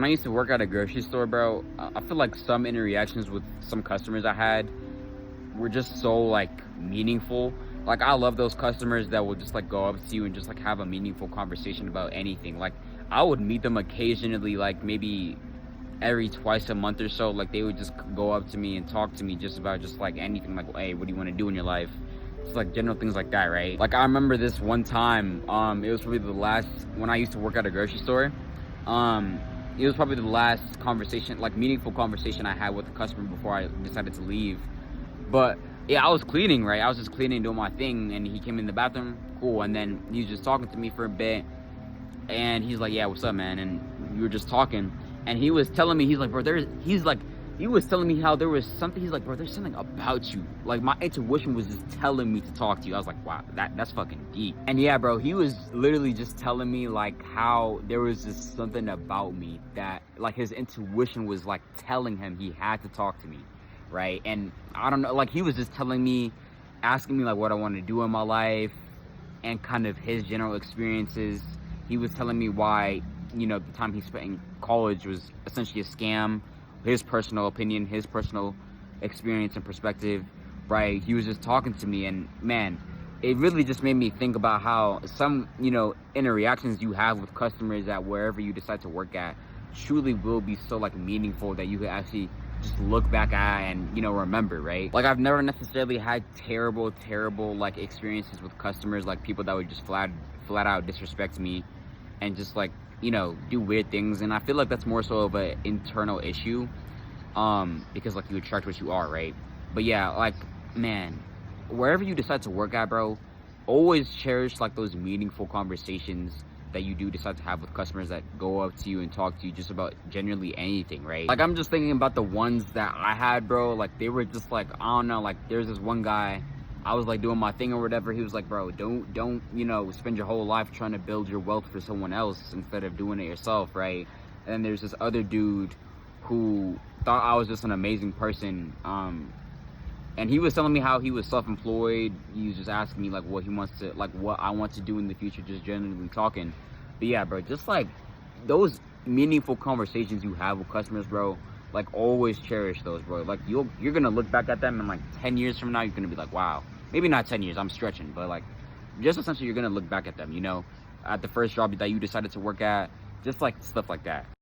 I used to work at a grocery store, bro, I feel like some interactions with some customers I had were just so like meaningful. Like I love those customers that will just like go up to you and just like have a meaningful conversation about anything. Like I would meet them occasionally, like maybe every twice a month or so. Like they would just go up to me and talk to me just about just like anything, like, hey, what do you want to do in your life? It's like general things like that, right? Like I remember this one time, it was probably the last, when I used to work at a grocery store. It was probably the last conversation, like meaningful conversation I had with a customer before I decided to leave. But yeah, I was cleaning, right? I was just cleaning, doing my thing, and he came in the bathroom, cool, and then he was just talking to me for a bit, and he's like, yeah, what's up, man? And we were just talking, and he was telling me, he's like, bro, he was telling me how there was something, he's like, bro, there's something about you. Like, my intuition was just telling me to talk to you. I was like, wow, that's fucking deep. And yeah, bro, he was literally just telling me, like, how there was just something about me that, like, his intuition was, like, telling him he had to talk to me, right? And I don't know, like, he was just telling me, asking me, like, what I want to do in my life and kind of his general experiences. He was telling me why, you know, the time he spent in college was essentially a scam, his personal opinion, his personal experience and perspective, right? He was just talking to me, and man, it really just made me think about how some, you know, interactions you have with customers at wherever you decide to work at truly will be so like meaningful that you could actually just look back at and, you know, remember, right? Like I've never necessarily had terrible like experiences with customers, like people that would just flat out disrespect me and just like, you know, do weird things. And I feel like that's more so of an internal issue, because like you attract what you are, right? But yeah, like, man, wherever you decide to work at, bro, always cherish like those meaningful conversations that you do decide to have with customers that go up to you and talk to you just about generally anything, right? Like I'm just thinking about the ones that I had, bro. Like they were just like, I don't know, like there's this one guy, I was like doing my thing or whatever. He was like, bro, don't, you know, spend your whole life trying to build your wealth for someone else instead of doing it yourself, right? And then there's this other dude who thought I was just an amazing person. And he was telling me how he was self-employed. He was just asking me like what he wants to, like what I want to do in the future, just generally talking. But yeah, bro, just like those meaningful conversations you have with customers, bro, like always cherish those, bro. Like you're gonna look back at them and like 10 years from now, you're gonna be like, wow. Maybe not 10 years, I'm stretching, but like just essentially you're gonna look back at them, you know, at the first job that you decided to work at, just like stuff like that.